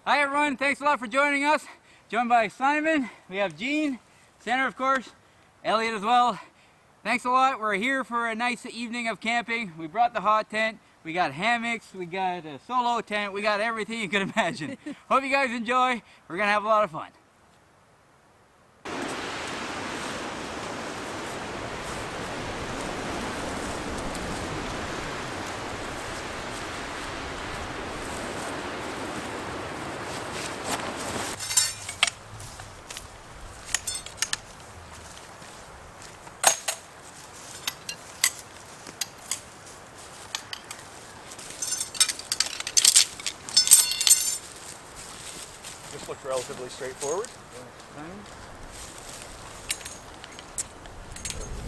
Hi everyone, thanks a lot for joining us. Joined by Simon, we have Gene, Sandra of course, Elliot as well. Thanks a lot, we're here for a nice evening of camping. We brought the hot tent, we got hammocks, we got a solo tent, we got everything you could imagine. Hope you guys enjoy, we're gonna have a lot of fun. This looks relatively straightforward.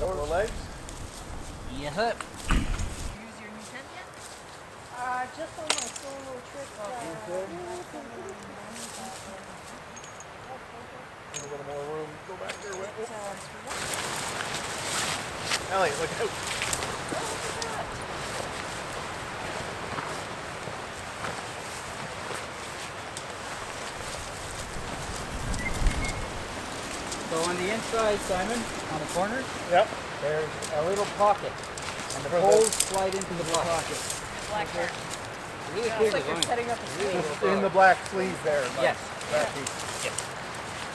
Couple of legs. Yes. Use your new tent yet? Just on my solo trip. A little more room. Go back there. Elliot, look out. So on the inside, Simon, on the corners, Yep. there's a little pocket. And the poles slide into the pocket. Black hair. Really Looks clear like you're design. setting up a stage. In the black sleeve there. Yes. That piece. Yes.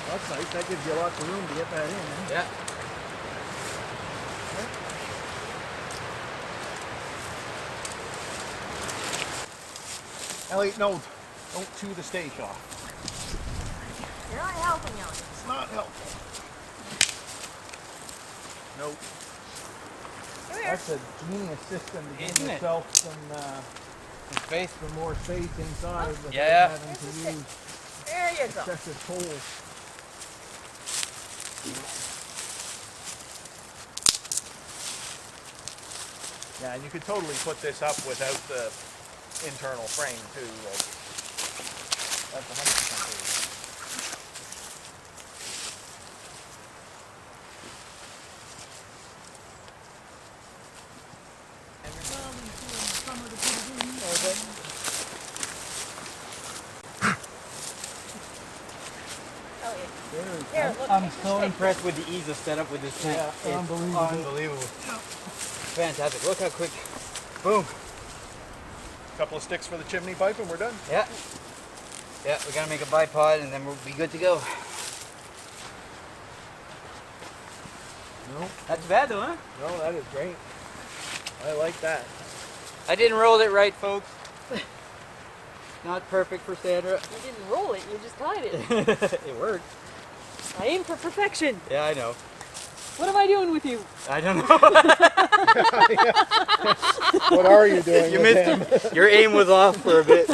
That's nice. That gives you lots of room to get that in. Yeah. Elliot, no. Don't chew the steak off. You're not helping, Elliot. It's not helpful. Nope. Come here. That's a genius system to give Isn't it? yourself some Space. more space inside without Yeah. having to use There you go. excessive poles. Yeah, and you could totally put this up without the internal frame too. Like, that's 100% true. Elliot. Very Here, look. I'm take so this impressed with the ease of setup with this tent. Yeah, It's unbelievable. unbelievable. Fantastic. Look how quick. Boom. couple of sticks for the chimney pipe and we're done. Yeah. Yeah, we gotta make a bipod and then we'll be good to go. No, That's bad though, huh? no, that is great. I like that. I didn't roll it right, folks. Not perfect for Sandra. You didn't roll it, you just tied it. It worked. I aim for perfection. Yeah, I know. What am I doing with you? I don't know. What are you doing? You with missed him? it. Your aim was off for a bit.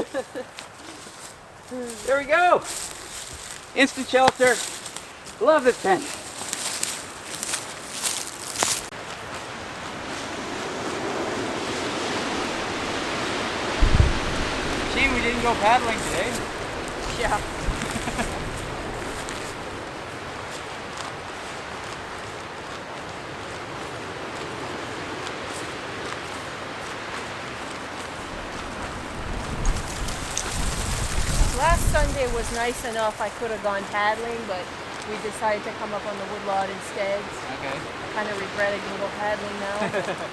There we go. Instant shelter. Love this tent. Shame we didn't go paddling today. Yeah. Last Sunday was nice enough I could have gone paddling, but we decided to come up on the woodlot instead. Okay. I kind of regret I didn't go paddling now.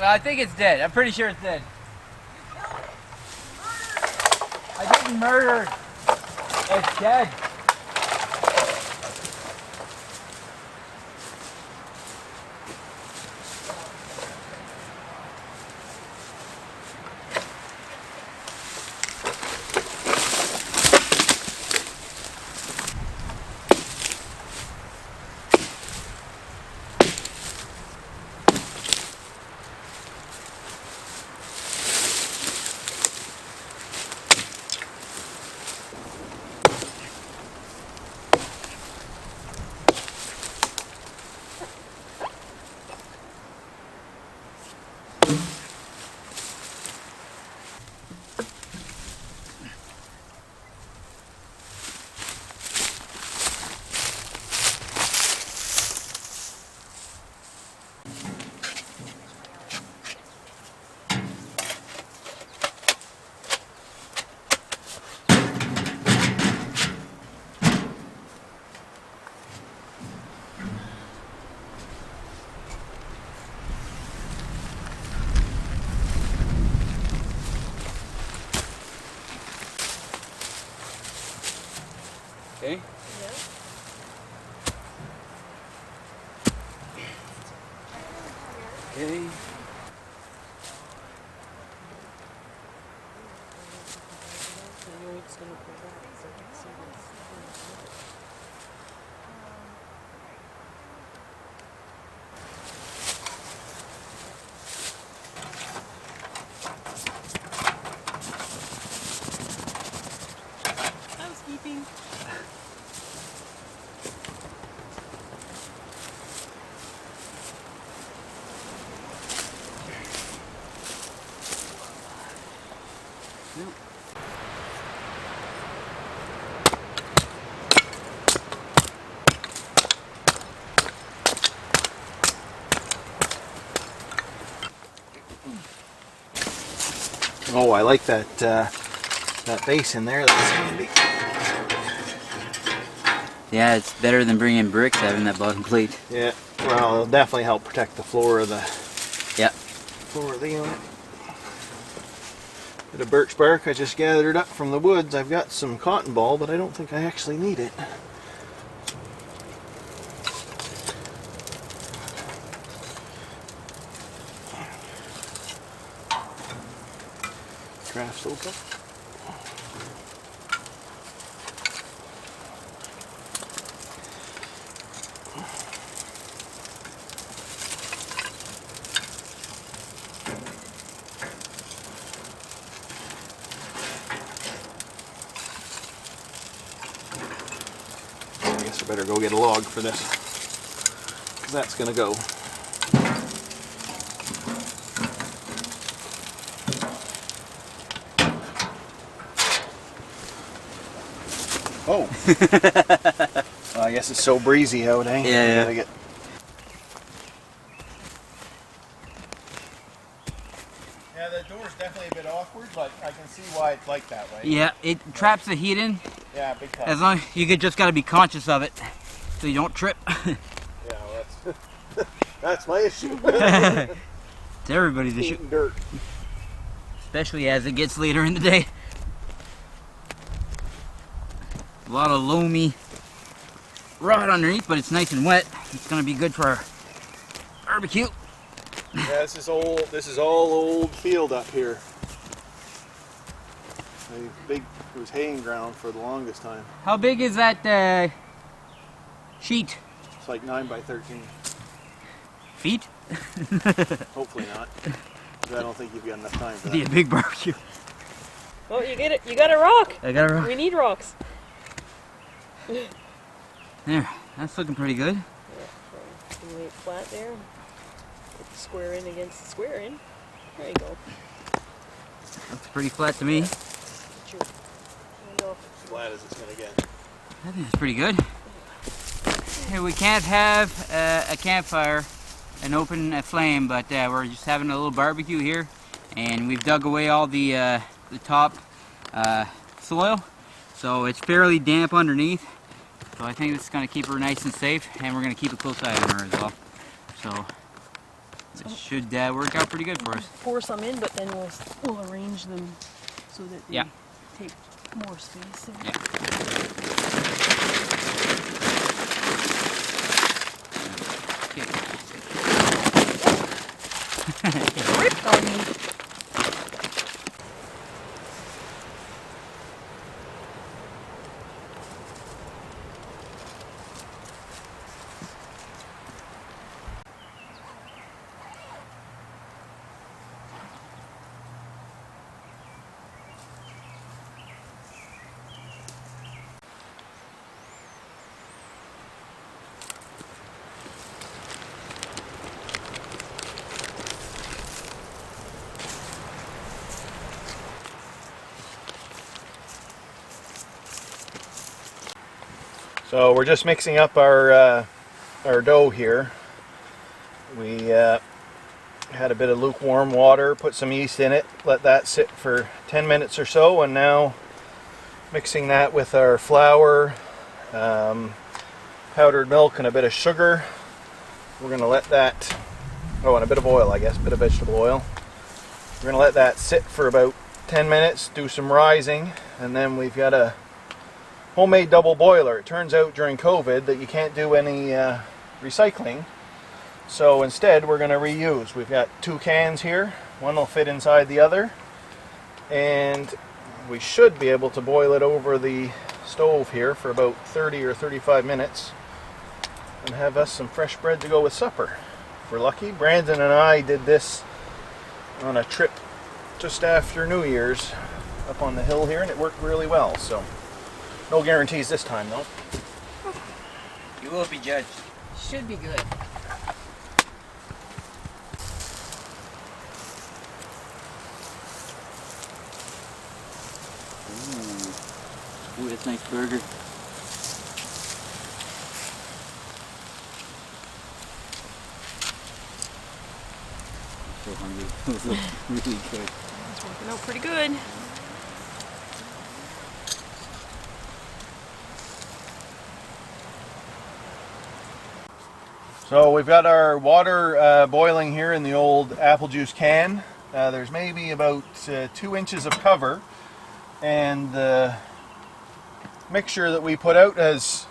Well, I think it's dead. I'm pretty sure it's dead. I didn't murder. It's dead. Okay. Yeah. Okay. Housekeeping. Oh, I like that that base in there. That's handy. Yeah, it's better than bringing bricks having that bottom plate. Yeah. Well, it'll definitely help protect the floor of the Yep. floor of the unit. Bit of birch bark I just gathered up from the woods. I've got some cotton ball, but I don't think I actually need it. Craft soap. I guess I better go get a log for this, 'cause that's gonna go. Oh. Well, I guess it's so breezy out, eh? Yeah, yeah. Yeah, the door's definitely a bit awkward, but I can see why it's like that way. Yeah, it traps the heat in. Yeah, big time. As long you just got to be conscious of it, so you don't trip. Yeah, well, that's that's my issue. It's everybody's issue, Eating dirt. especially as it gets later in the day. A lot of loamy rot underneath, but it's nice and wet. It's gonna be good for our barbecue. Yeah, this is old. This is all old field up here. It was haying ground for the longest time. How big is that sheet? It's like 9 by 13. Feet? Hopefully not. 'Cause I don't think you've got enough time for It'd be that. a big barbecue. Oh, you get it. You got a rock. I got it. We need rocks. There, that's looking pretty good. Yeah, can you lay it flat there? Put the square in against the square in. There you go. Looks pretty flat to me. Get your hand off. As flat as it's gonna get. I think it's pretty good. Hey, we can't have a campfire and open a flame, but we're just having a little barbecue here, and we've dug away all the top soil, so it's fairly damp underneath. So I think this is going to keep her nice and safe, and we're going to keep a close eye on her as well. So It should work out pretty good for us. Pour some in, but then we'll arrange them so that they Yeah. take more space. Yeah. Ripped on me. So we're just mixing up our dough here. We had a bit of lukewarm water, put some yeast in it, let that sit for 10 minutes or so, and now mixing that with our flour, powdered milk, and a bit of sugar. We're going to let that, oh, and a bit of oil, I guess, a bit of vegetable oil. We're going to let that sit for about 10 minutes, do some rising, and then we've got a homemade double boiler. It turns out during COVID that you can't do any recycling, so instead we're going to reuse. We've got 2 cans here, one will fit inside the other, and we should be able to boil it over the stove here for about 30 or 35 minutes and have us some fresh bread to go with supper. If we're lucky. Brandon and I did this on a trip just after New Year's up on the hill here, and it worked really well. So no guarantees this time, though. You will be judged. Should be good. Ooh, that's a nice burger. I'm so hungry. Those look really good. It's working out pretty good. So we've got our water boiling here in the old apple juice can. There's maybe about 2 inches of cover, and the mixture that we put out has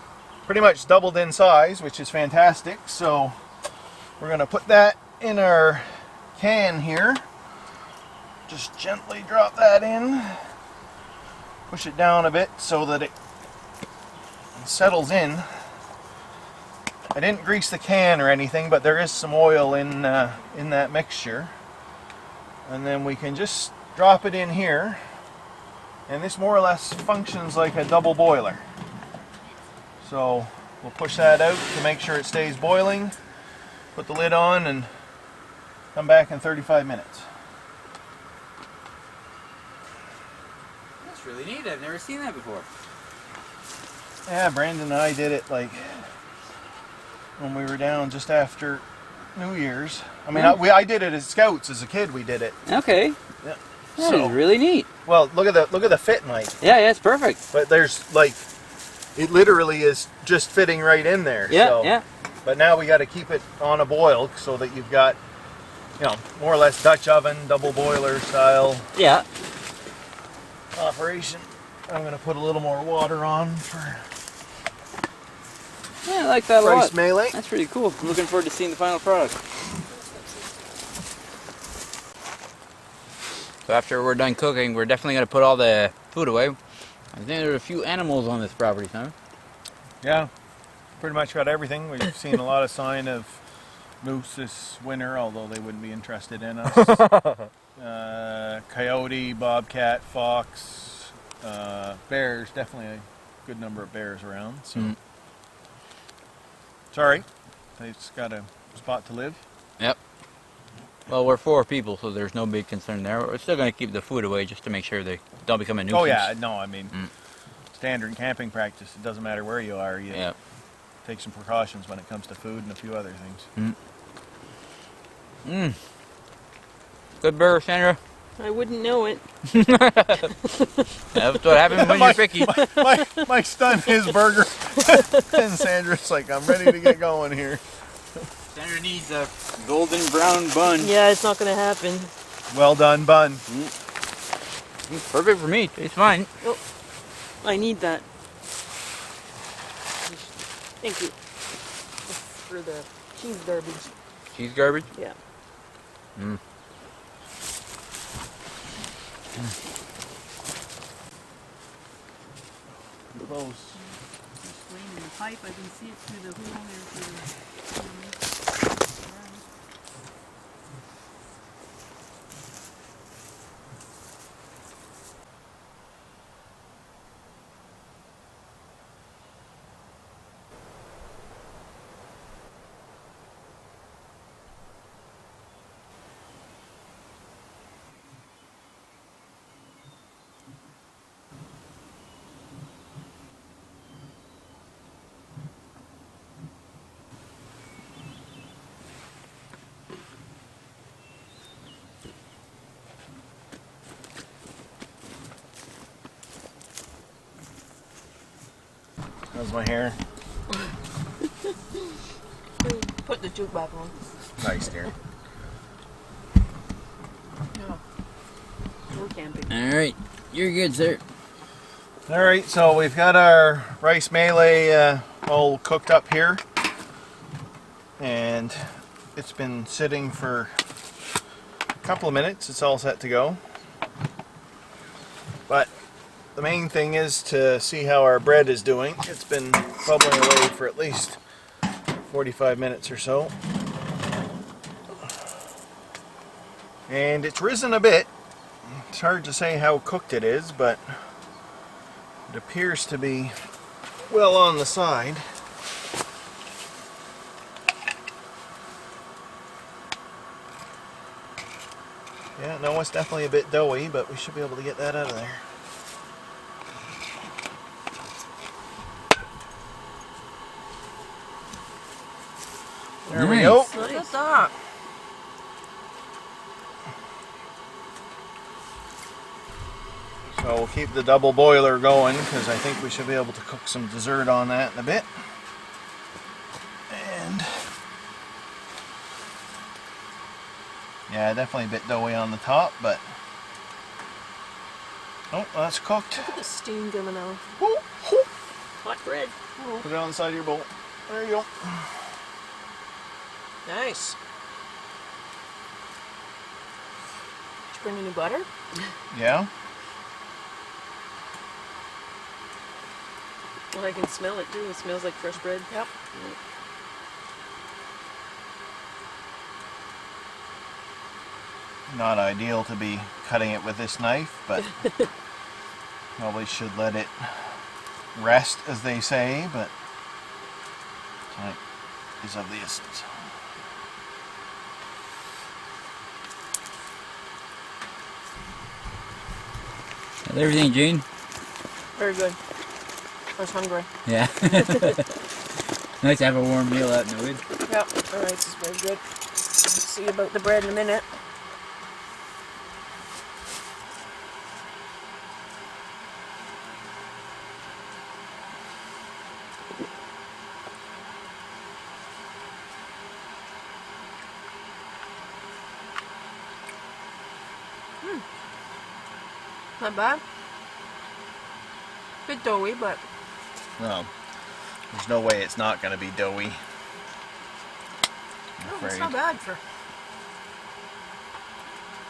pretty much doubled in size, which is fantastic. So we're going to put that in our can here. Just gently drop that in, push it down a bit so that it settles in. I didn't grease the can or anything, but there is some oil in that mixture. And then we can just drop it in here, and this more or less functions like a double boiler. So we'll push that out to make sure it stays boiling, put the lid on, and come back in 35 minutes. That's really neat. I've never seen that before. Yeah, Brandon and I did it like when we were down just after New Year's. I mean, I did it as Scouts as a kid. We did it. Okay. Yeah. That is really neat. Well, look at the fit, Mike. Yeah, it's perfect. But there's like, it literally is just fitting right in there. Yeah, so. yeah. But now we got to keep it on a boil so that you've got, you know, more or less Dutch oven, double boiler style. Yeah. Operation. I'm going to put a little more water on for Yeah, I like that a lot. rice melee. That's pretty cool. I'm looking forward to seeing the final product. So after we're done cooking, we're definitely going to put all the food away. I think there are a few animals on this property, Simon. Yeah, pretty much got everything. We've seen a lot of sign of moose this winter, although they wouldn't be interested in us. Coyote, bobcat, fox, bears, definitely a good number of bears around. So. Sorry, they've got a spot to live. Yep. Well, we're 4 people, so there's no big concern there. We're still going to keep the food away just to make sure they don't become a nuisance. Oh yeah, no, I mean, standard camping practice. It doesn't matter where you are. You take some precautions when it comes to food and a few other things. Good burger, Sandra. I wouldn't know it. That's what happens when you're picky. Mike's done his burger, and Sandra's like, I'm ready to get going here. Senator needs a golden brown bun. Yeah, it's not gonna happen. Well done, bun. It's perfect for me. It's fine. Oh, I need that. Thank you. It's for the cheese garbage. Cheese garbage? Yeah. Mm. Close. Just laying in the pipe, I can see it through the hole there through the... How's my hair? Put the tube back on. Nice, dear. Yeah. We're camping. Alright, you're good, sir. Alright, so we've got our rice melee all cooked up here. And it's been sitting for a couple of minutes. It's all set to go. But the main thing is to see how our bread is doing. It's been bubbling away for at least 45 minutes or so. And it's risen a bit. It's hard to say how cooked it is, but it appears to be well on the side. Yeah, no, it's definitely a bit doughy, but we should be able to get that out of there. There we go. Look at that. So we'll keep the double boiler going because I think we should be able to cook some dessert on that in a bit. And yeah, definitely a bit doughy on the top, but oh, that's cooked. Look at the steam coming out. Woo, woo. Hot bread. Put it on the side of your bowl. There you go. Nice. Did you bring any butter? Yeah. Well, I can smell it too. It smells like fresh bread. Yep. Not ideal to be cutting it with this knife, but probably should let it rest, as they say, but time is of the essence. How's everything, Gene? Very good. I was hungry. Yeah. Nice to have a warm meal out in the woods. Yep. Alright, this is very good. See about the bread in a minute. Not bad. Bit doughy, but No, there's no way it's not going to be doughy. I'm no, it's afraid. not bad for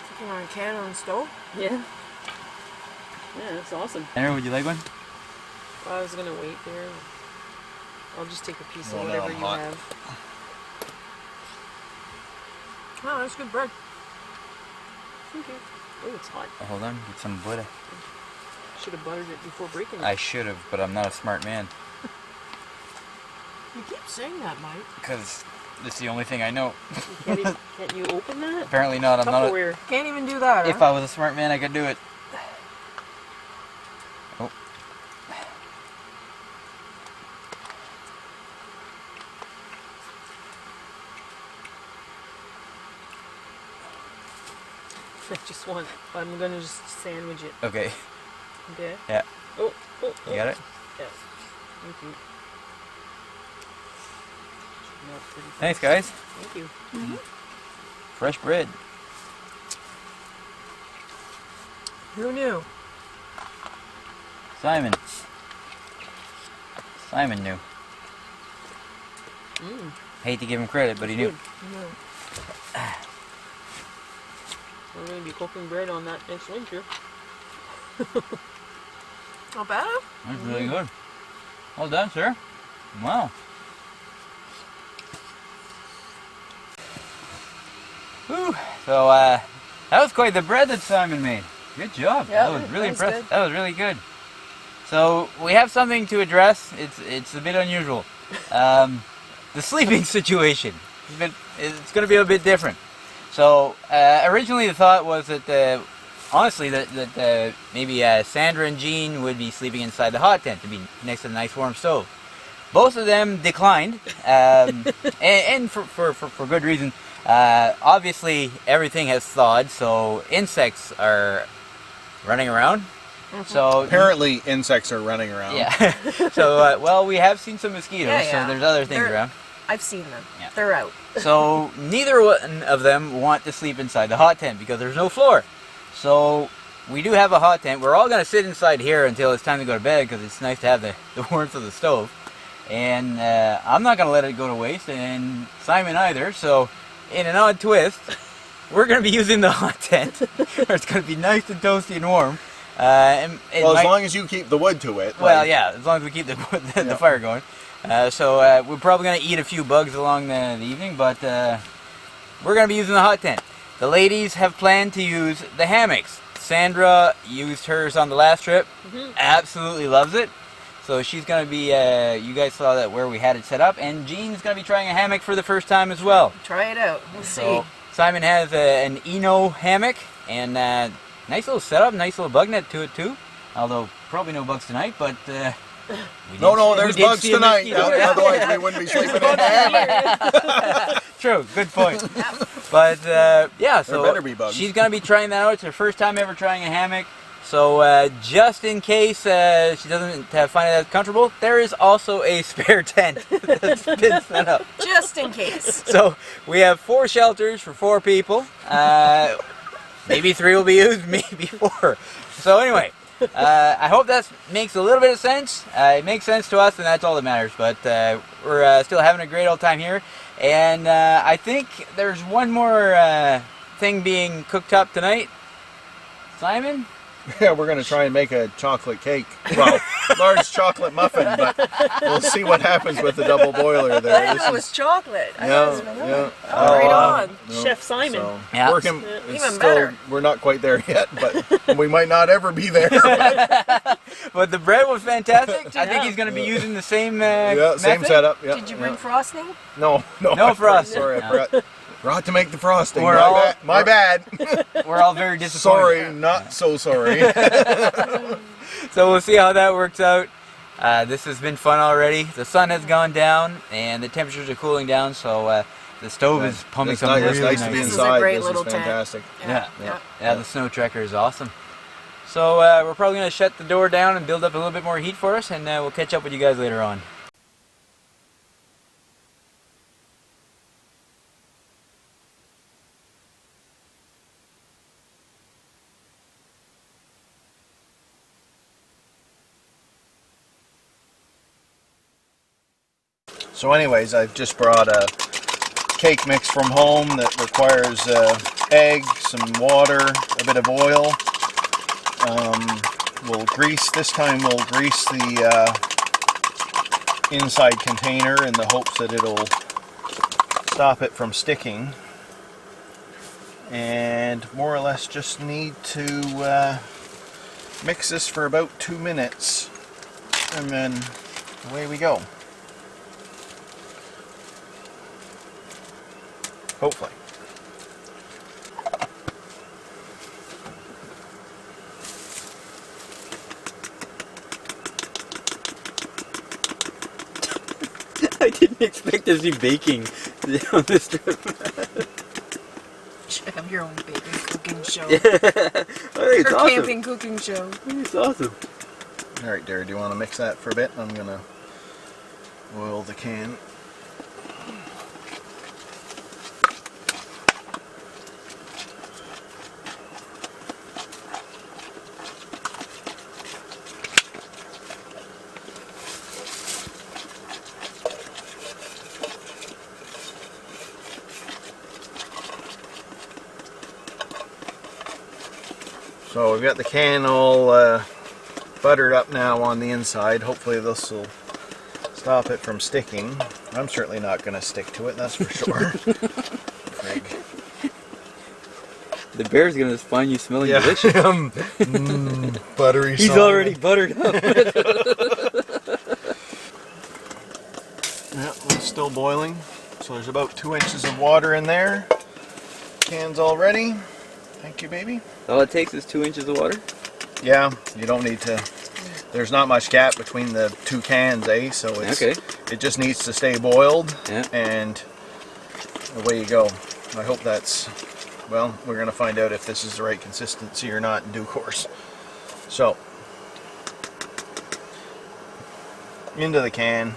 cooking on a Canon stove. Yeah. Yeah, that's awesome. Tanner, would you like one? I was gonna wait there. I'll just take a piece Well, of now whatever I'm you hot. have. Oh, that's good bread. Thank you. Oh, it's hot. Oh, hold on, get some butter. Should have buttered it before breaking it. I should have, but I'm not a smart man. You keep saying that, Mike. Because it's the only thing I know. Can't you open that? Apparently not. I'm not. Tupperware. Can't even do that. If I was a smart man, I could do it. Oh. I'm gonna just sandwich it. Okay. Okay. Yeah. Oh, You got it? Yeah. Thank you. melt pretty fast. Thanks, guys. Thank you. Fresh bread. Who knew? Simon. Simon knew. Hate to give him credit, but he knew. We're going to be cooking bread on that next winter. Not bad. That's really good. Well done, sir. Wow. Whew. So, that was quite the bread that Simon made. Good job. Yeah, That was really that was impressive. good. That was really good. So, we have something to address. It's a bit unusual. The sleeping situation. It's going to be a bit different. So, originally the thought was that, honestly, that maybe Sandra and Jean would be sleeping inside the hot tent to be next to the nice warm stove. Both of them declined, and for good reason. Obviously, everything has thawed, so insects are running around. So Apparently, insects are running around. yeah. So well, we have seen some mosquitoes, so there's other things around. I've seen them. Yeah. They're out. So neither one of them want to sleep inside the hot tent because there's no floor. So we do have a hot tent. We're all going to sit inside here until it's time to go to bed because it's nice to have the warmth of the stove. And I'm not going to let it go to waste, and Simon either. So in an odd twist, we're going to be using the hot tent. It's going to be nice and toasty and warm. And Well, as long as you keep the wood to it. well, like- yeah, as long as we keep the fire going. So we're probably going to eat a few bugs along the evening, but we're going to be using the hot tent. The ladies have planned to use the hammocks. Sandra used hers on the last trip. Absolutely loves it. So she's going to be, you guys saw that where we had it set up, and Jean's going to be trying a hammock for the first time as well. Try it out. We'll see. So Simon has an Eno hammock, and nice little setup, nice little bug net to it too. Although probably no bugs tonight, but No, there's bugs see a tonight. mosquito. Otherwise, we wouldn't be sleeping in hammock. True, good point. But yeah, so better be bugs. she's gonna be trying that out. It's her first time ever trying a hammock. So just in case she doesn't find it as comfortable, there is also a spare tent that's been set up. Just in case. So we have 4 shelters for 4 people. Maybe 3 will be used, maybe 4. So anyway, I hope that makes a little bit of sense. It makes sense to us, and that's all that matters. But we're still having a great old time here. And I think there's one more thing being cooked up tonight. Simon? Yeah, we're going to try and make a chocolate cake. Well, large chocolate muffin, but we'll see what happens with the double boiler I there. didn't know it was chocolate. I thought it was vanilla. yeah. Oh, right on. No, Chef Simon. So Yeah. working, Even it's better. We're not quite there yet, but we might not ever be there. But the bread was fantastic. I think he's going to be using the same Yeah, same method. setup. Yeah, Did you bring yeah. frosting? No, No I forgot. frosting. Sorry, No. I forgot to make the frosting. We're all- My bad. We're all very disappointed. Sorry, not so sorry. So we'll see how that works out. This has been fun already. The sun has gone down and the temperatures are cooling down, so the stove is pumping It's some nice, really it's nice nice. to be This is a inside. great This is little tent. fantastic. Yeah, the Snowtrekker is awesome. So we're probably going to shut the door down and build up a little bit more heat for us, and we'll catch up with you guys later on. So anyways, I've just brought a cake mix from home that requires egg, some water, a bit of oil. This time we'll grease the inside container in the hopes that it'll stop it from sticking. And more or less just need to mix this for about 2 minutes, and then away we go. Hopefully. I didn't expect to see baking on this trip. You should have your own baking cooking show. I think it's Or awesome. camping cooking show. I think it's awesome. Alright, Derry, do you want to mix that for a bit? I'm going to oil the can. So we've got the can all buttered up now on the inside. Hopefully this will stop it from sticking. I'm certainly not going to stick to it, that's for sure. Frig. The bear's gonna find you smelling delicious. Buttery. He's already buttered up. Yeah, it's still boiling. So there's about 2 inches of water in there. Can's all ready. Thank you, baby. All it takes is 2 inches of water? Yeah, you don't need to. There's not much gap between the 2 cans, eh? So it's, okay. It just needs to stay boiled, yeah. And away you go. I hope that's, well, we're going to find out if this is the right consistency or not in due course. So, into the can.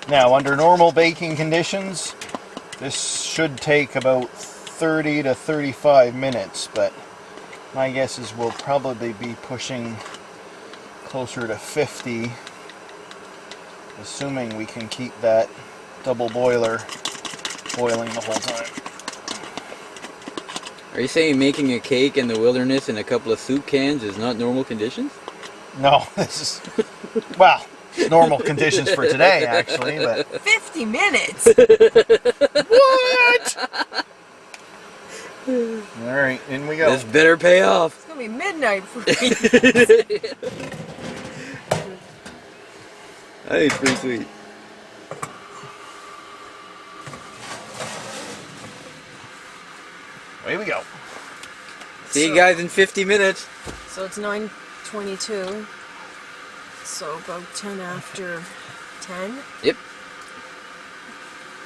Now, under normal baking conditions, this should take about 30 to 35 minutes, but my guess is we'll probably be pushing closer to 50, assuming we can keep that double boiler boiling the whole time. Are you saying making a cake in the wilderness in a couple of soup cans is not normal conditions? No, this is, well, normal conditions for today, actually, but... 50 minutes? What? Alright, in we go. This better pay off. It's gonna be midnight for me. I think it's pretty sweet. Away we go. See you guys in 50 minutes. So it's 9:22. So about 10 after 10. Yep.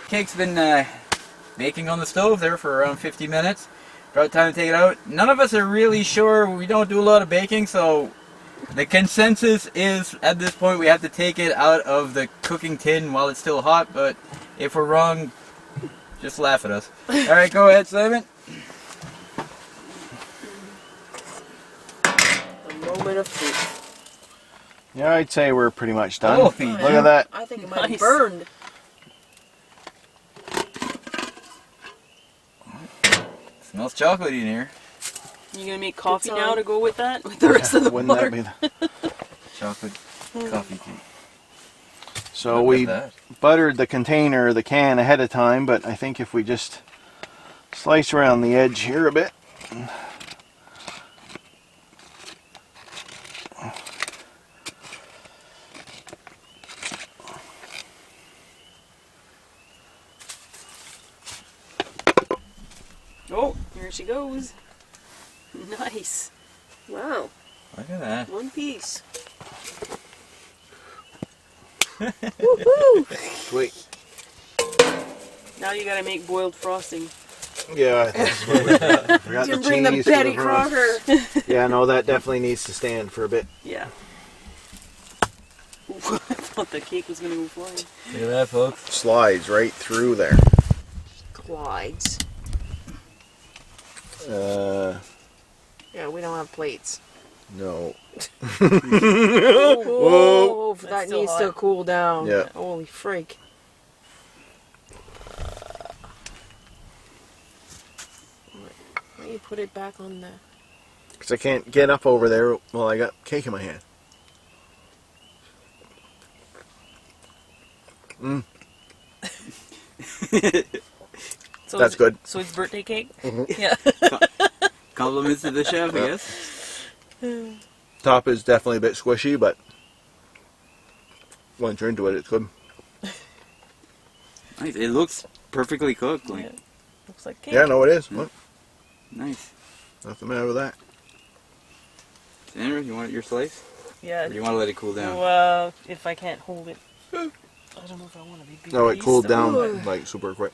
Cake's been baking on the stove there for around 50 minutes. About time to take it out. None of us are really sure. We don't do a lot of baking, so the consensus is at this point we have to take it out of the cooking tin while it's still hot, but if we're wrong, just laugh at us. Alright, go ahead, Simon. A moment of truth. Yeah, I'd say we're pretty much done. Oh, Look at that. I think it might have Nice. burned. Smells chocolatey in here. You gonna make coffee It's now on. to go with that? With the rest of the Wouldn't butter? that be the... Chocolate coffee cake. So Look we at that. buttered the container, the can, ahead of time, but I think if we just slice around the edge here a bit. Oh, here she goes. Nice. Wow. Look at that. One piece. Woohoo! Sweet. Now you gotta make boiled frosting. Yeah, that's what we forgot. Forgot Didn't the bring the cheese to Betty front. Crocker. Yeah, no, that definitely needs to stand for a bit. Yeah. Ooh, I thought the cake was gonna go flying. Look at that, folks. Slides right through there. Glides. Yeah, we don't have plates. No. Whoa, That's that still needs hot. to cool down. Yeah. Holy freak. Why don't you put it back on the... Because I can't get up over there while I got cake in my hand. Mm. So That's good. So it's birthday cake? Mhm. Yeah. Compliments to the chef, I Yeah. guess. Top is definitely a bit squishy, but once you're into it, it's good. Nice. It looks perfectly cooked. Like, Yeah. Looks like cake. Yeah, no, it is. Look, nice. nothing the matter with that. Sandra, you want your slice? Yeah. Or do you want to let it cool down? Well, if I can't hold it. I don't know if I want to be big. No, it piece. cooled down Ooh. like super quick.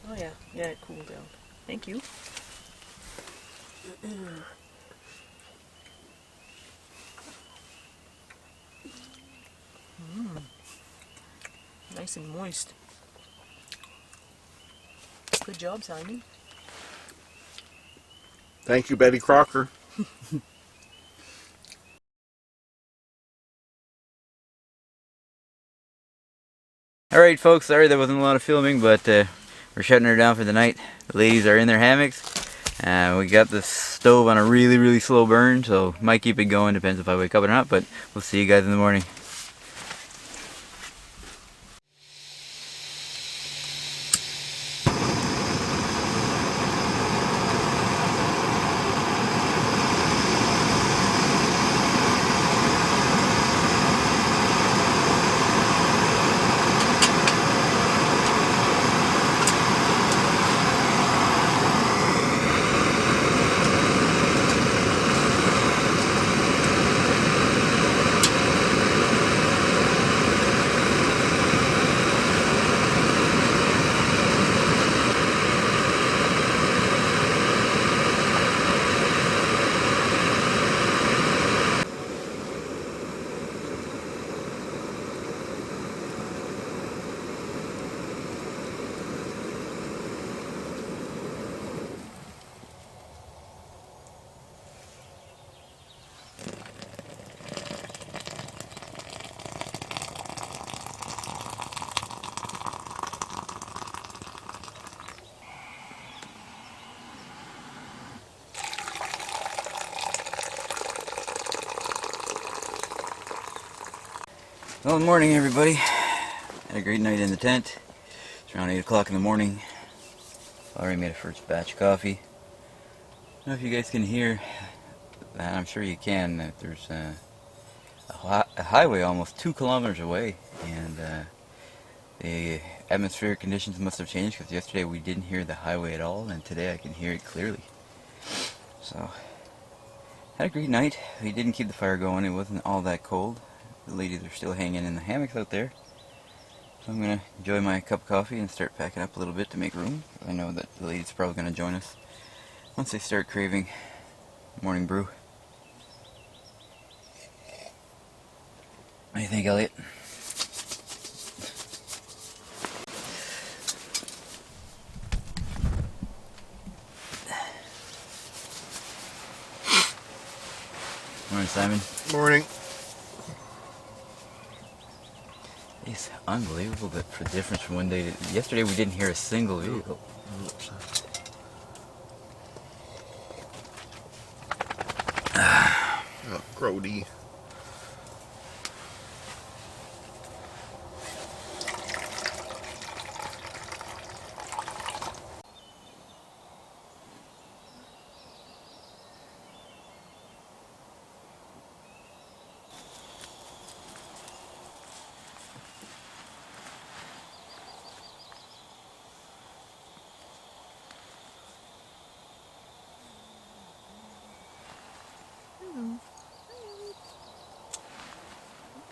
Oh yeah. Yeah, it cooled down. Thank you. Nice and moist. Good job, Simon. Thank you, Betty Crocker. Alright folks, sorry there wasn't a lot of filming, but we're shutting her down for the night. The ladies are in their hammocks. We got this stove on a really slow burn, so might keep it going, depends if I wake up or not, but we'll see you guys in the morning. Well, good morning everybody. Had a great night in the tent. It's around 8 o'clock in the morning. Already made a first batch of coffee. I don't know if you guys can hear, I'm sure you can, that there's a highway almost 2 kilometers away, and the atmospheric conditions must have changed because yesterday we didn't hear the highway at all, and today I can hear it clearly. So, had a great night. We didn't keep the fire going, it wasn't all that cold. The ladies are still hanging in the hammocks out there. So I'm going to enjoy my cup of coffee and start packing up a little bit to make room. I know that the ladies are probably going to join us once they start craving morning brew. What do you think, Elliot? Morning, Simon. Morning. It's unbelievable that for the difference from one day to yesterday we didn't hear a single vehicle. Oh, grody.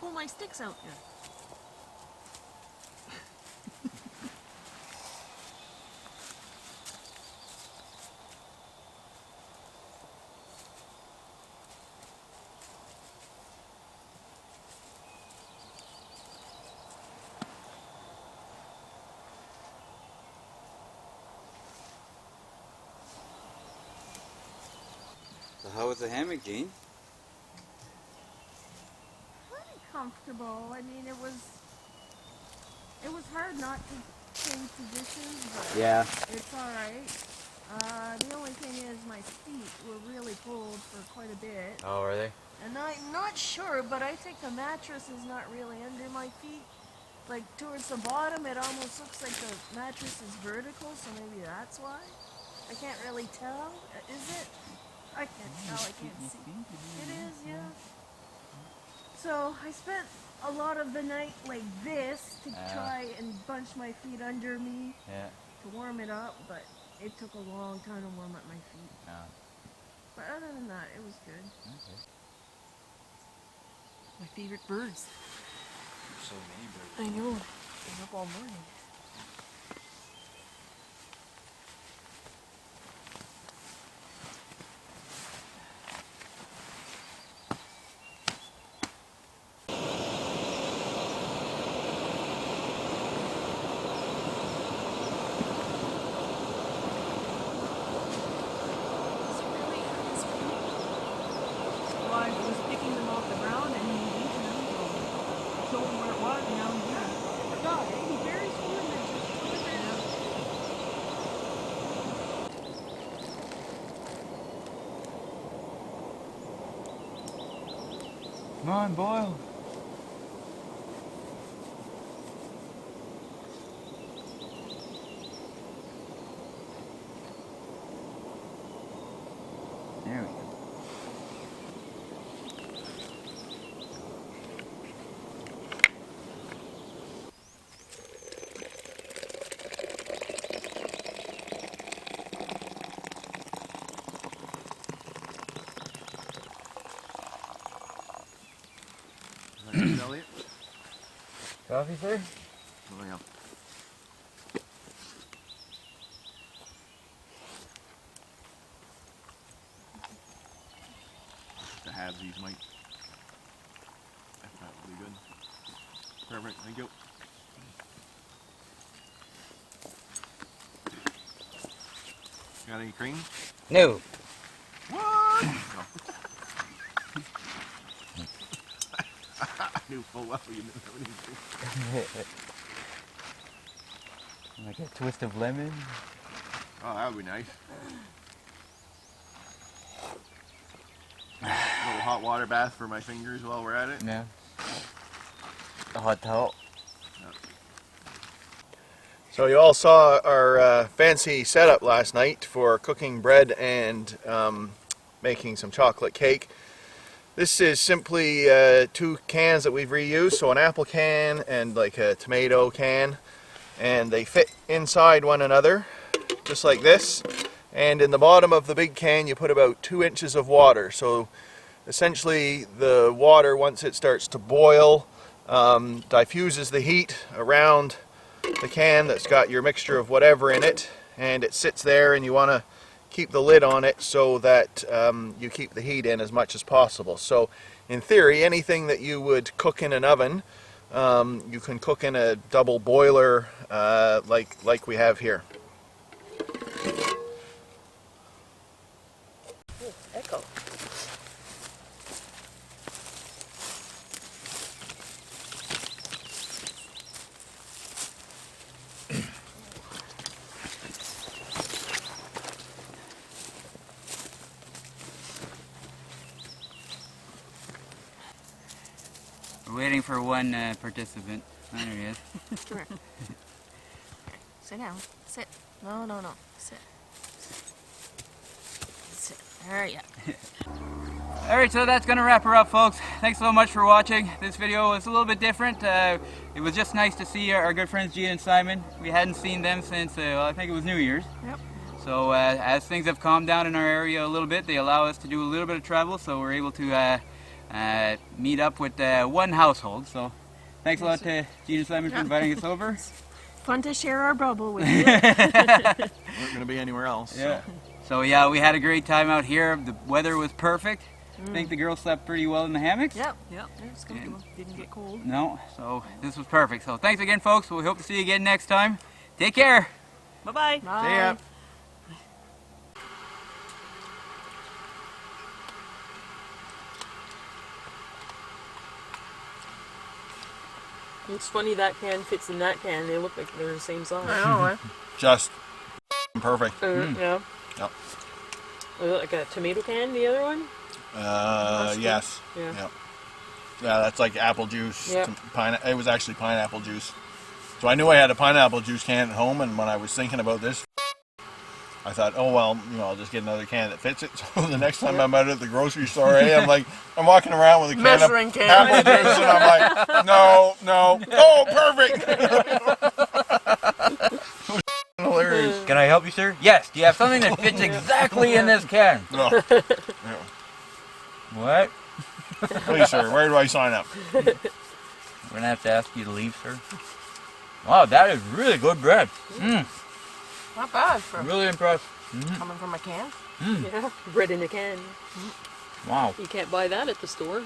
Pull my sticks out here. So how was the hammock, Gene? Pretty comfortable. I mean, it was hard not to change positions, but Yeah. it's all right. The only thing is my feet were really pulled for quite a bit, Oh, are they? and I'm not sure, but I think the mattress is not really under my feet. Like towards the bottom, it almost looks like the mattress is vertical, so maybe that's why. I can't really tell. Is it? I can't tell. I can't see. It is, yeah. So I spent a lot of the night like this to try and bunch my feet under me to warm it up, but it took a long time to warm up my feet. But other than that, it was good. Okay. My favorite birds. There's so many birds. I know. Been up all morning. I was picking them off the ground and eating them, so I told him where it was, and now he's eating it. Come on, boil. There we go. Elliot? Coffee, sir? Oh, yeah. The halvesies might. That would be good. Perfect, thank you. Got any cream? No. What? No. I knew full well you didn't have any cream. Like a twist of lemon. Oh, that would be nice. A little hot water bath for my fingers while we're at it. Yeah. A hot towel. So you all saw our fancy setup last night for cooking bread and making some chocolate cake. This is simply 2 cans that we've reused, so an apple can and like a tomato can, and they fit inside one another just like this. And in the bottom of the big can you put about 2 inches of water. So essentially the water, once it starts to boil, diffuses the heat around the can that's got your mixture of whatever in it, and it sits there, and you want to keep the lid on it so that you keep the heat in as much as possible. So in theory, anything that you would cook in an oven, you can cook in a double boiler like we have here. Echo. We're waiting for one participant. Oh, there he is. Come here. Sit down. Sit. No, no, no. Sit. Sit. There you go. Alright, so that's going to wrap her up, folks. Thanks so much for watching. This video was a little bit different. It was just nice to see our good friends Gene and Simon. We hadn't seen them since, well, I think it was New Year's. Yep. So as things have calmed down in our area a little bit, they allow us to do a little bit of travel, so we're able to meet up with one household. So thanks a lot to Gene and Simon for inviting us over. Fun to share our bubble with you. We're not going to be anywhere else. Yeah. So yeah, we had a great time out here. The weather was perfect. I think the girls slept pretty well in the hammocks. Yep, yep. It's comfortable. Didn't get cold. No, so this was perfect. So thanks again, folks. We hope to see you again next time. Take care. Bye-bye. Bye. See ya. It's funny that can fits in that can. They look like they're the same size. I know, eh? Just perfect. Yeah. Yep. Was it like a tomato can, the other one? Yes. Yeah. Yep. Yeah, that's like apple juice. Yep. It was actually pineapple juice. So I knew I had a pineapple juice can at home, and when I was thinking about this, I thought, oh well, I'll just get another can that fits it. So the next time I'm out at the grocery store, I'm walking around with a can Measuring of can. apple juice, and I'm like, no, oh, perfect. Hilarious. Can I help you, sir? Yes. Do you have something that fits exactly in this can? No. What? Please, sir, where do I sign up? We're gonna have to ask you to leave, sir. Wow, that is really good bread. Not bad for Really impressed. coming from a can. Yeah. Bread in a can. Wow. You can't buy that at the store.